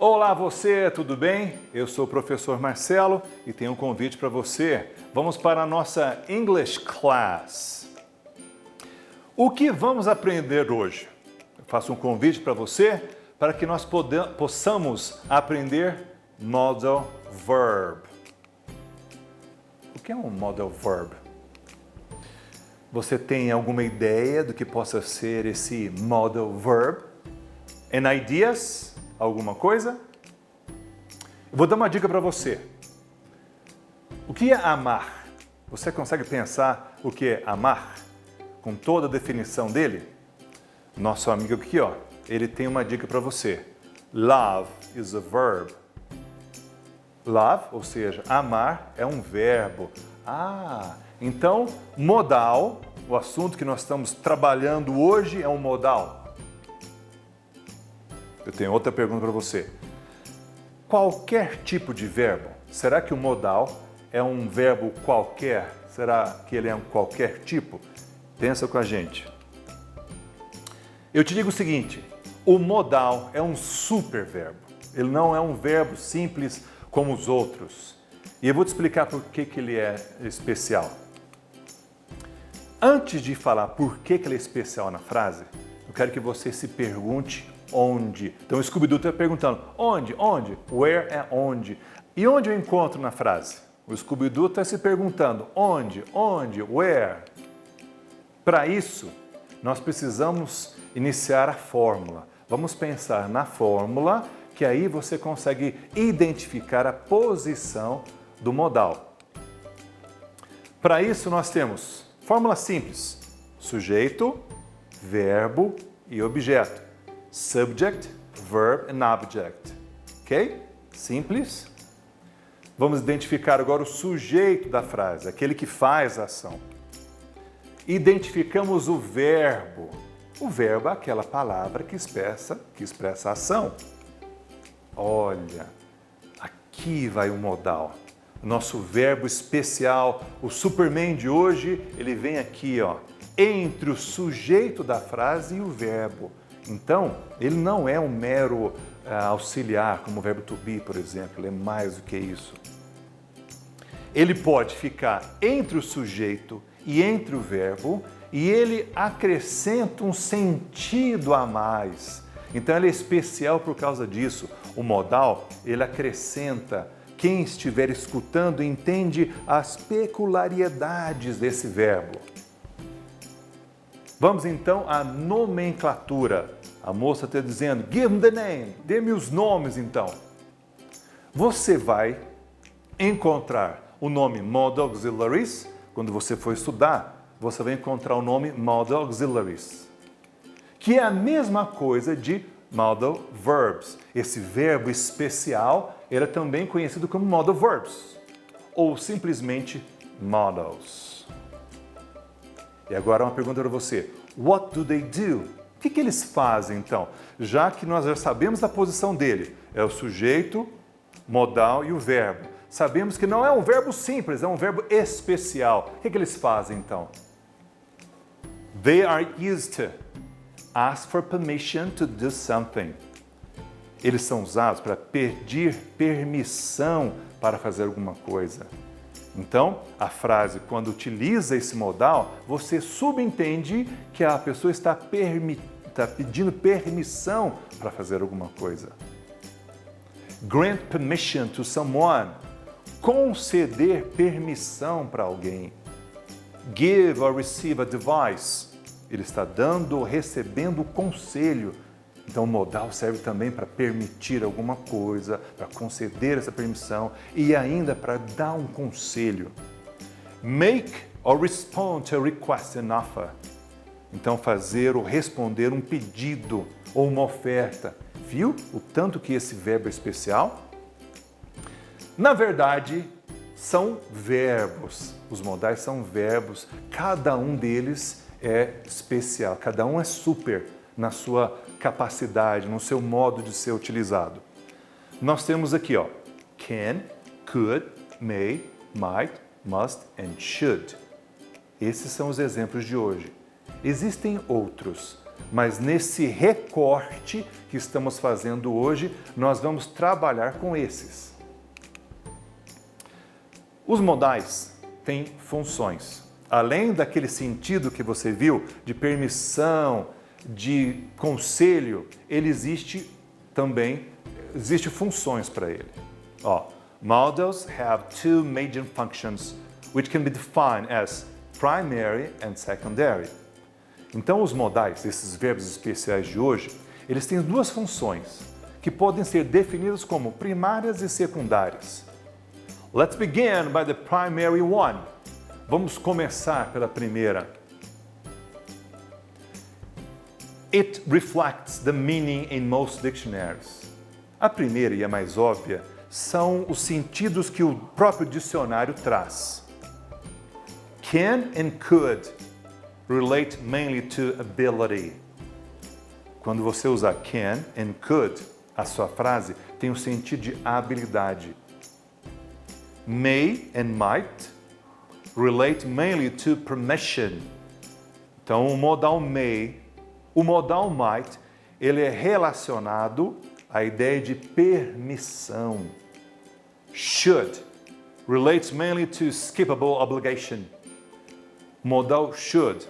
Olá você, tudo bem? Eu sou o professor Marcelo e tenho um convite para você. Vamos para a nossa English Class. O que vamos aprender hoje? Eu faço um convite para você para que nós possamos aprender Modal Verb. O que é um Modal Verb? Você tem alguma ideia do que possa ser esse Modal Verb? Any ideas? Alguma coisa? Eu vou dar uma dica para você. O que é amar? Você consegue pensar o que é amar? Com toda a definição dele? Nosso amigo aqui, ó, ele tem uma dica para você. Love is a verb. Love, ou seja, amar é um verbo. Então, modal, o assunto que nós estamos trabalhando hoje é um modal. Eu tenho outra pergunta para você. Qualquer tipo de verbo, será que o modal é um verbo qualquer? Será que ele é um qualquer tipo? Pensa com a gente. Eu te digo o seguinte, o modal é um superverbo. Ele não é um verbo simples como os outros. E eu vou te explicar por que ele é especial. Antes de falar por que ele é especial na frase, eu quero que você se pergunte onde. Então o Scooby-Doo está perguntando, onde? Onde? Where é onde. E onde eu encontro na frase? O Scooby-Doo está se perguntando, onde? Onde? Where? Para isso, nós precisamos iniciar a fórmula. Vamos pensar na fórmula, que aí você consegue identificar a posição do modal. Para isso, nós temos fórmula simples, sujeito, verbo e objeto. Subject, verb and object. Ok? Simples. Vamos identificar agora o sujeito da frase, aquele que faz a ação. Identificamos o verbo. O verbo é aquela palavra que expressa a ação. Olha, aqui vai o modal. Nosso verbo especial, o Superman de hoje, ele vem aqui, ó, entre o sujeito da frase e o verbo. Então, ele não é um mero auxiliar, como o verbo to be, por exemplo, ele é mais do que isso. Ele pode ficar entre o sujeito e entre o verbo e ele acrescenta um sentido a mais. Então, ele é especial por causa disso. O modal, ele acrescenta. Quem estiver escutando entende as peculiaridades desse verbo. Vamos então à nomenclatura. A moça está dizendo, give me the name, dê-me os nomes então. Você vai encontrar o nome Modal Auxiliaries, quando você for estudar, você vai encontrar o nome Modal Auxiliaries, que é a mesma coisa de Modal Verbs. Esse verbo especial, ele é também conhecido como Modal Verbs, ou simplesmente Modals. E agora uma pergunta para você. What do they do? O que eles fazem, então? Já que nós já sabemos da posição dele. É o sujeito, modal e o verbo. Sabemos que não é um verbo simples, é um verbo especial. O que eles fazem, então? They are used to ask for permission to do something. Eles são usados para pedir permissão para fazer alguma coisa. Então, a frase, quando utiliza esse modal, você subentende que a pessoa está pedindo permissão para fazer alguma coisa. Grant permission to someone. Conceder permissão para alguém. Give or receive advice. Ele está dando ou recebendo conselho. Então, o modal serve também para permitir alguma coisa, para conceder essa permissão e ainda para dar um conselho. Make or respond to a request and offer. Então, fazer ou responder um pedido ou uma oferta. Viu o tanto que esse verbo é especial? Na verdade, são verbos. Os modais são verbos. Cada um deles é especial, cada um é super na sua capacidade, no seu modo de ser utilizado. Nós temos aqui, ó, can, could, may, might, must and should. Esses são os exemplos de hoje. Existem outros, mas nesse recorte que estamos fazendo hoje, nós vamos trabalhar com esses. Os modais têm funções. Além daquele sentido que você viu, de permissão, de conselho, ele existe funções para ele. Modals have two major functions, which can be defined as primary and secondary. Então, os modais, esses verbos especiais de hoje, eles têm duas funções, que podem ser definidas como primárias e secundárias. Let's begin by the primary one. Vamos começar pela primeira. It reflects the meaning in most dictionaries. A primeira e a mais óbvia são os sentidos que o próprio dicionário traz. Can and could relate mainly to ability. Quando você usa can and could, a sua frase tem o sentido de habilidade. May and might relate mainly to permission. Então, o modal may, o modal might, ele é relacionado à ideia de permissão. Should relates mainly to skippable obligation. O modal should,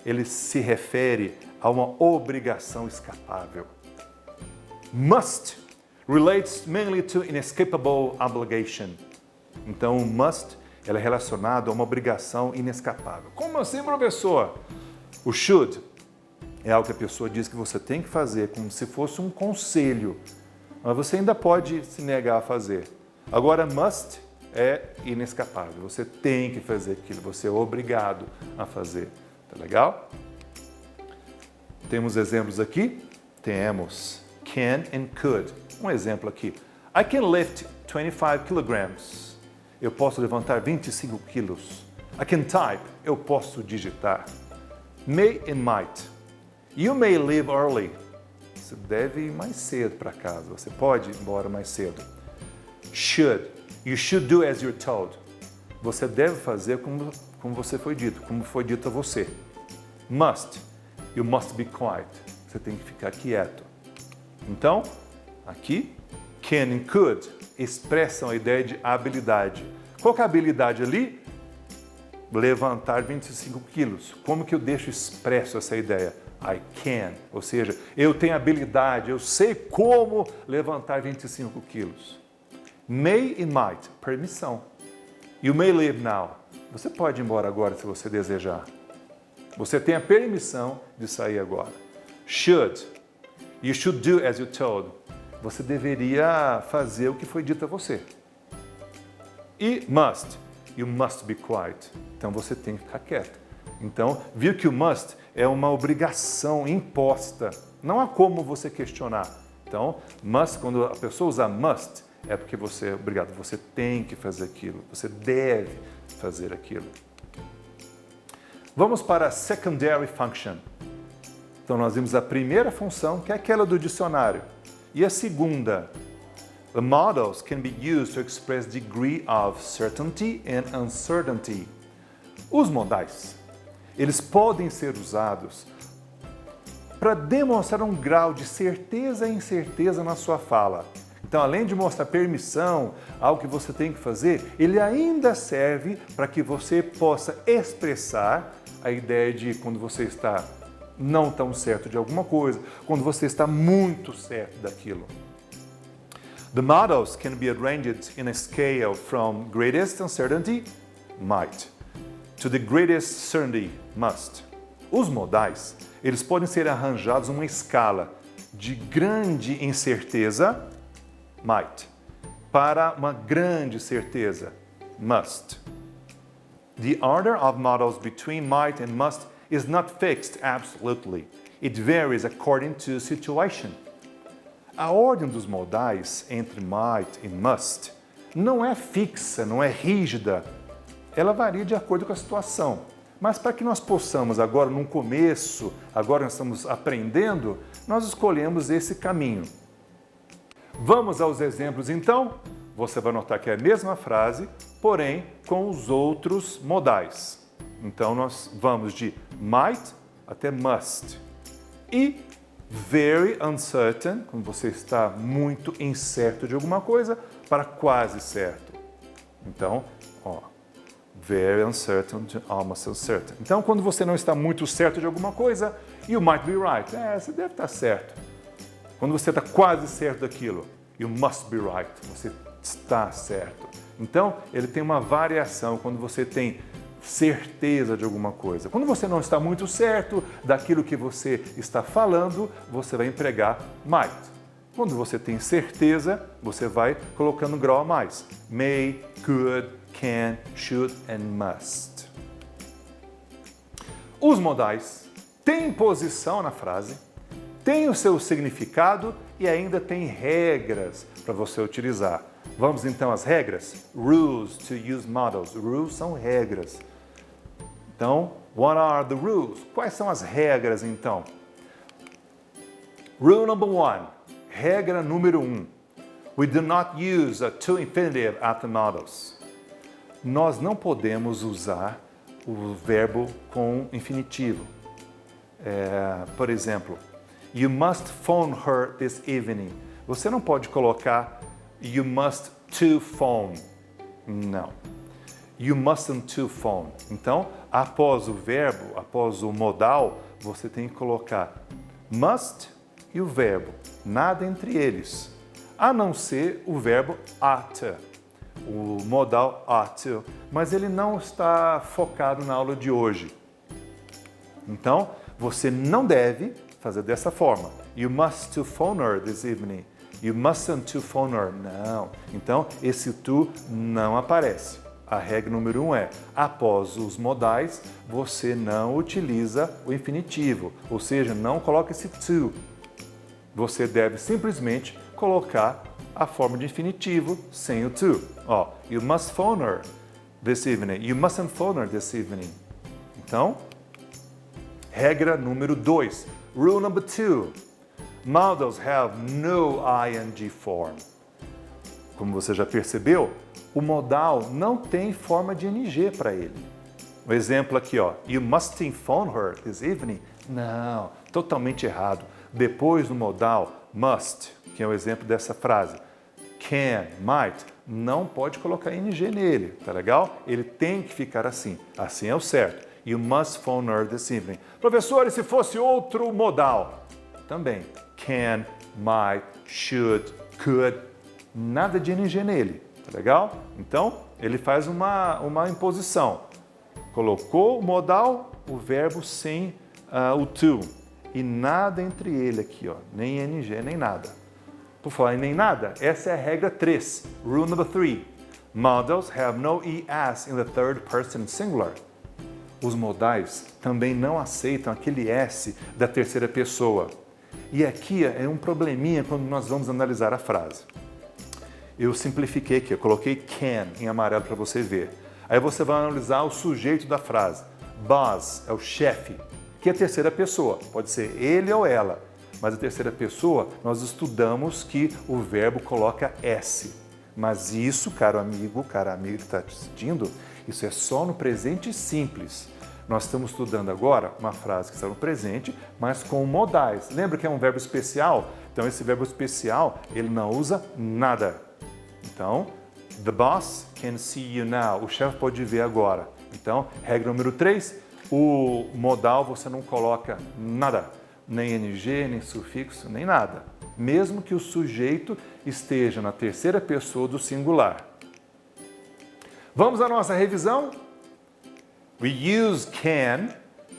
ele se refere a uma obrigação escapável. Must relates mainly to inescapable obligation. Então, o must ela é relacionado a uma obrigação inescapável. Como assim, professor? O should é algo que a pessoa diz que você tem que fazer, como se fosse um conselho, mas você ainda pode se negar a fazer. Agora, must é inescapável, você tem que fazer aquilo, você é obrigado a fazer. Tá legal? Temos exemplos aqui? Temos can and could. Um exemplo aqui. I can lift 25 kilograms. Eu posso levantar 25 quilos. I can type. Eu posso digitar. May and might. You may leave early. Você deve ir mais cedo para casa. Você pode ir embora mais cedo. Should. You should do as you're told. Você deve fazer como você foi dito, como foi dito a você. Must. You must be quiet. Você tem que ficar quieto. Então, aqui, can and could expressam a ideia de habilidade. Qual que é a habilidade ali? Levantar 25 quilos. Como que eu deixo expresso essa ideia? I can, ou seja, eu tenho habilidade, eu sei como levantar 25 quilos. May and might, permissão. You may leave now. Você pode ir embora agora se você desejar. Você tem a permissão de sair agora. Should. You should do as you're told. Você deveria fazer o que foi dito a você. E must. You must be quiet. Então você tem que ficar quieto. Então, viu que o must é uma obrigação imposta. Não há como você questionar. Então, must, quando a pessoa usa must, é porque você é obrigado. Você tem que fazer aquilo. Você deve fazer aquilo. Vamos para a secondary function. Então, nós vimos a primeira função, que é aquela do dicionário. E a segunda, the modals can be used to express degree of certainty and uncertainty. Os modais, eles podem ser usados para demonstrar um grau de certeza e incerteza na sua fala. Então, além de mostrar permissão, algo que você tem que fazer, ele ainda serve para que você possa expressar a ideia de quando você está não tão certo de alguma coisa, quando você está muito certo daquilo. The modals can be arranged in a scale from greatest uncertainty, might, to the greatest certainty, must. Os modais, eles podem ser arranjados numa escala de grande incerteza, might, para uma grande certeza, must. The order of modals between might and must is not fixed absolutely. It varies according to situation. A ordem dos modais entre might e must não é fixa, não é rígida. Ela varia de acordo com a situação. Mas para que nós possamos agora, no começo, agora nós estamos aprendendo, nós escolhemos esse caminho. Vamos aos exemplos então? Você vai notar que é a mesma frase, porém com os outros modais. Então nós vamos de might até must. E very uncertain, quando você está muito incerto de alguma coisa, para quase certo. Então, ó, very uncertain to almost uncertain. Então, quando você não está muito certo de alguma coisa, you might be right. Você deve estar certo. Quando você está quase certo daquilo, you must be right. Você está certo. Então, ele tem uma variação quando você tem certeza de alguma coisa. Quando você não está muito certo daquilo que você está falando, você vai empregar might. Quando você tem certeza, você vai colocando grau a mais. May, could, can, should and must. Os modais têm posição na frase, têm o seu significado e ainda tem regras para você utilizar. Vamos então às regras? Rules to use modals. Rules são regras. Então, what are the rules? Quais são as regras então? Rule number 1. Regra número 1. We do not use a to infinitive after modals. Nós não podemos usar o verbo com infinitivo. Por exemplo, you must phone her this evening. Você não pode colocar you must to phone. Não. You mustn't to phone. Então, após o verbo, após o modal, você tem que colocar must e o verbo. Nada entre eles. A não ser o verbo ought. O modal ought to. Mas ele não está focado na aula de hoje. Então, você não deve fazer dessa forma. You must to phone her this evening. You mustn't to phone her. Não. Então, esse to não aparece. A regra número 1 é, após os modais, você não utiliza o infinitivo, ou seja, não coloca esse to. Você deve simplesmente colocar a forma de infinitivo sem o to. You must phone her this evening. You mustn't phone her this evening. Então, regra número 2. Rule number 2. Modals have no ing form. Como você já percebeu, o modal não tem forma de ing para ele. O exemplo aqui, you mustn't phone her this evening. Não, totalmente errado. Depois do modal must, que é o exemplo dessa frase, can, might, não pode colocar ing nele, tá legal? Ele tem que ficar assim. Assim é o certo. You must phone her this evening. Professor, e se fosse outro modal? Também. Can, might, should, could, nada de ing nele. Tá legal? Então, ele faz uma imposição. Colocou o modal, o verbo sem o to. E nada entre ele aqui, nem ing, nem nada. Por falar em nem nada, essa é a regra 3. Rule number 3. Modals have no es in the third person singular. Os modais também não aceitam aquele s da terceira pessoa. E aqui é um probleminha quando nós vamos analisar a frase. Eu simplifiquei aqui, eu coloquei can em amarelo para você ver. Aí você vai analisar o sujeito da frase. Boss é o chefe, que é a terceira pessoa. Pode ser ele ou ela. Mas a terceira pessoa, nós estudamos que o verbo coloca S. Mas isso, caro amigo que está assistindo, isso é só no presente simples. Nós estamos estudando agora uma frase que está no presente, mas com modais. Lembra que é um verbo especial? Então, esse verbo especial, ele não usa nada. Então, the boss can see you now. O chefe pode ver agora. Então, regra número 3, o modal você não coloca nada. Nem ing, nem sufixo, nem nada. Mesmo que o sujeito esteja na terceira pessoa do singular. Vamos à nossa revisão? We use can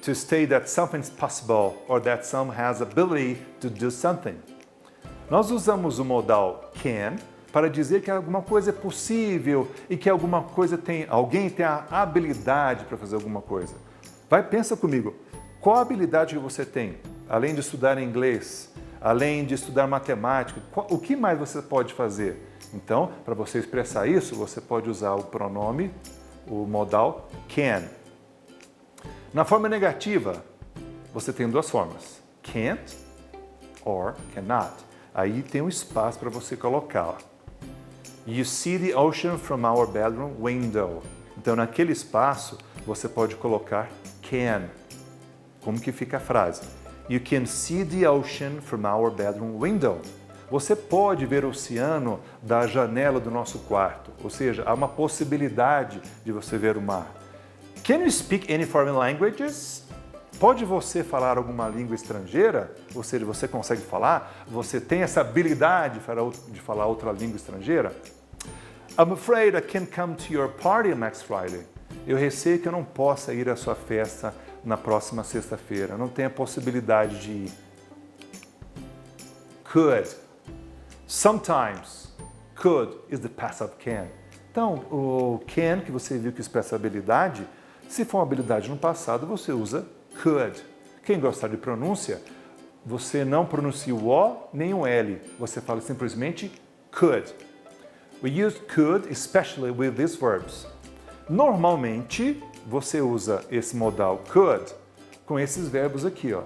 to state that something is possible or that someone has ability to do something. Nós usamos o modal can para dizer que alguma coisa é possível e que alguém tem a habilidade para fazer alguma coisa. Pensa comigo, qual a habilidade que você tem? Além de estudar inglês, além de estudar matemática, o que mais você pode fazer? Então, para você expressar isso, você pode usar o pronome, o modal can. Na forma negativa, você tem duas formas, can't or cannot. Aí tem um espaço para você colocar. You see the ocean from our bedroom window. Então, naquele espaço, você pode colocar can. Como que fica a frase? You can see the ocean from our bedroom window. Você pode ver o oceano da janela do nosso quarto. Ou seja, há uma possibilidade de você ver o mar. Can you speak any foreign languages? Pode você falar alguma língua estrangeira? Ou seja, você consegue falar? Você tem essa habilidade de falar outra língua estrangeira? I'm afraid I can't come to your party next Friday. Eu receio que eu não possa ir à sua festa na próxima sexta-feira. Não tenho a possibilidade de ir. Could. Sometimes. Could is the past of can. Então, o can, que você viu que expressa habilidade, se for uma habilidade no passado, você usa could. Quem gostar de pronúncia, você não pronuncia o O nem o L. Você fala simplesmente could. We use could especially with these verbs. Normalmente, você usa esse modal could com esses verbos aqui, ó.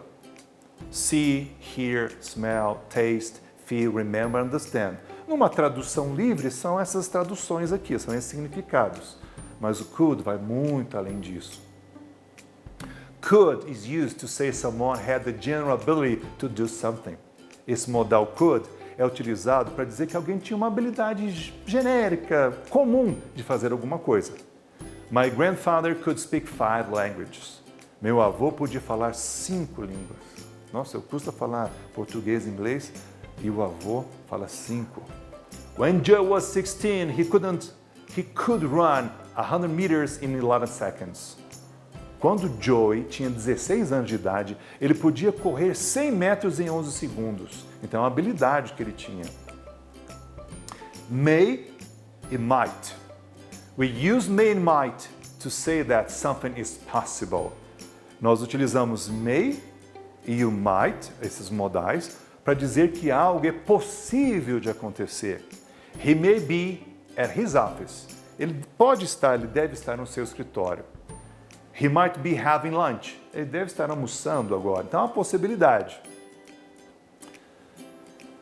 See, hear, smell, taste, feel, remember, understand. Numa tradução livre, são essas traduções aqui, são esses significados. Mas o could vai muito além disso. Could is used to say someone had the general ability to do something. Esse modal could é utilizado para dizer que alguém tinha uma habilidade genérica, comum de fazer alguma coisa. My grandfather could speak 5 languages. Meu avô podia falar 5 línguas. Nossa, eu custa falar português e inglês e o avô fala 5. When Joe was 16, he could run 100 meters in 11 seconds. Quando Joey tinha 16 anos de idade, ele podia correr 100 metros em 11 segundos. Então é uma habilidade que ele tinha. May e might. We use may and might to say that something is possible. Nós utilizamos may e o might, esses modais, para dizer que algo é possível de acontecer. He may be at his office. Ele deve estar no seu escritório. He might be having lunch. Ele deve estar almoçando agora. Então é uma possibilidade.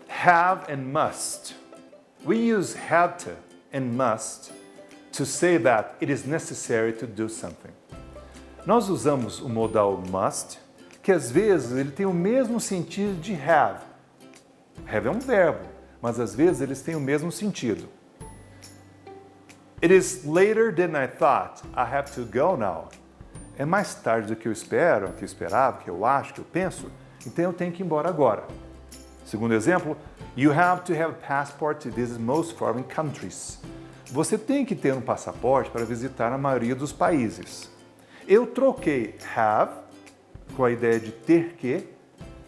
Have and must. We use have to and must to say that it is necessary to do something. Nós usamos o modal must, que às vezes ele tem o mesmo sentido de have. Have é um verbo, mas às vezes eles têm o mesmo sentido. It is later than I thought. I have to go now. É mais tarde do que eu espero, que eu esperava, que eu acho, que eu penso, então eu tenho que ir embora agora. Segundo exemplo, you have to have a passport to visit most foreign countries. Você tem que ter um passaporte para visitar a maioria dos países. Eu troquei have, com a ideia de ter que,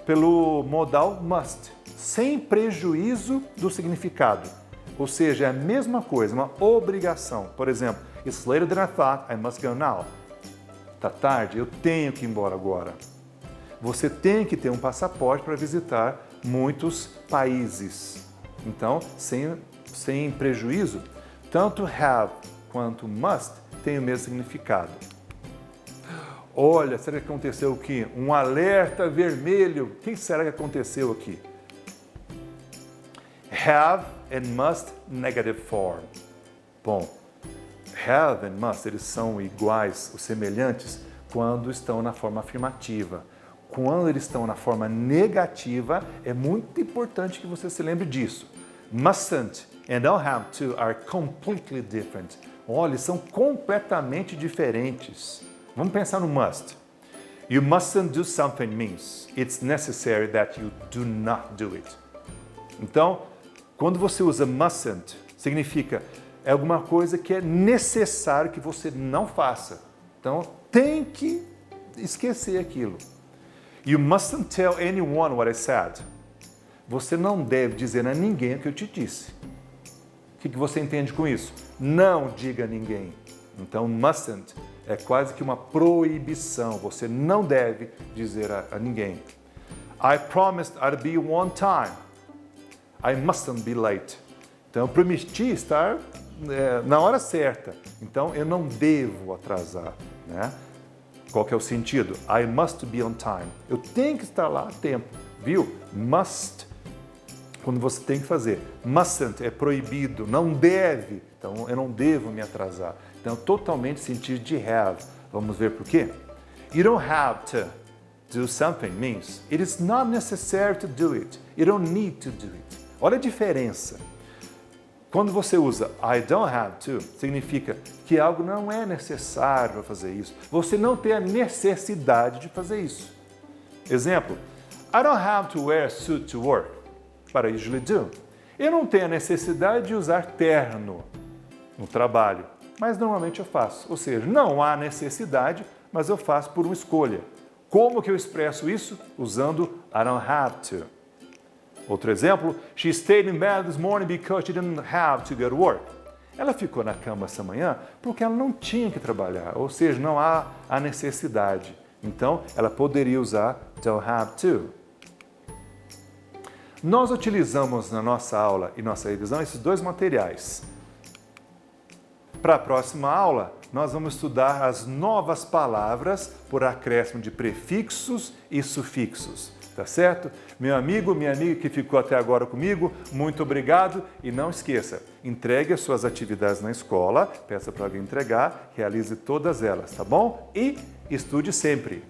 pelo modal must, sem prejuízo do significado. Ou seja, é a mesma coisa, uma obrigação. Por exemplo, it's later than I thought, I must go now. Tá tarde, eu tenho que ir embora agora. Você tem que ter um passaporte para visitar muitos países. Então, sem prejuízo, tanto have quanto must têm o mesmo significado. Olha, será que aconteceu aqui? Um alerta vermelho. O que será que aconteceu aqui? Have and must negative form. Bom, have and must, eles são iguais ou semelhantes quando estão na forma afirmativa. Quando eles estão na forma negativa, é muito importante que você se lembre disso. Mustn't and don't have to are completely different. Olha, são completamente diferentes. Vamos pensar no must. You mustn't do something means it's necessary that you do not do it. Então, quando você usa mustn't, significa é alguma coisa que é necessário que você não faça. Então, tem que esquecer aquilo. You mustn't tell anyone what I said. Você não deve dizer a ninguém o que eu te disse. O que você entende com isso? Não diga a ninguém. Então, mustn't é quase que uma proibição. Você não deve dizer a ninguém. I promised I'd be on time. I mustn't be late. Então, eu prometi estar na hora certa. Então, eu não devo atrasar, né? Qual que é o sentido? I must be on time. Eu tenho que estar lá a tempo, viu? Must, quando você tem que fazer. Mustn't é proibido, não deve. Então, eu não devo me atrasar. Então, totalmente sentido de have. Vamos ver por quê? You don't have to. do something means it is not necessary to do it. You don't need to do it. Olha a diferença. Quando você usa I don't have to, significa que algo não é necessário para fazer isso. Você não tem a necessidade de fazer isso. Exemplo, I don't have to wear a suit to work, but I usually do. Eu não tenho a necessidade de usar terno no trabalho, mas normalmente eu faço. Ou seja, não há necessidade, mas eu faço por uma escolha. Como que eu expresso isso? Usando I don't have to. Outro exemplo, she stayed in bed this morning because she didn't have to go to work. Ela ficou na cama essa manhã porque ela não tinha que trabalhar, ou seja, não há a necessidade. Então, ela poderia usar don't have to. Nós utilizamos na nossa aula e nossa revisão esses dois materiais. Para a próxima aula, nós vamos estudar as novas palavras por acréscimo de prefixos e sufixos. Tá certo? Meu amigo, minha amiga que ficou até agora comigo, muito obrigado e não esqueça, entregue as suas atividades na escola, peça para alguém entregar, realize todas elas, tá bom? E estude sempre!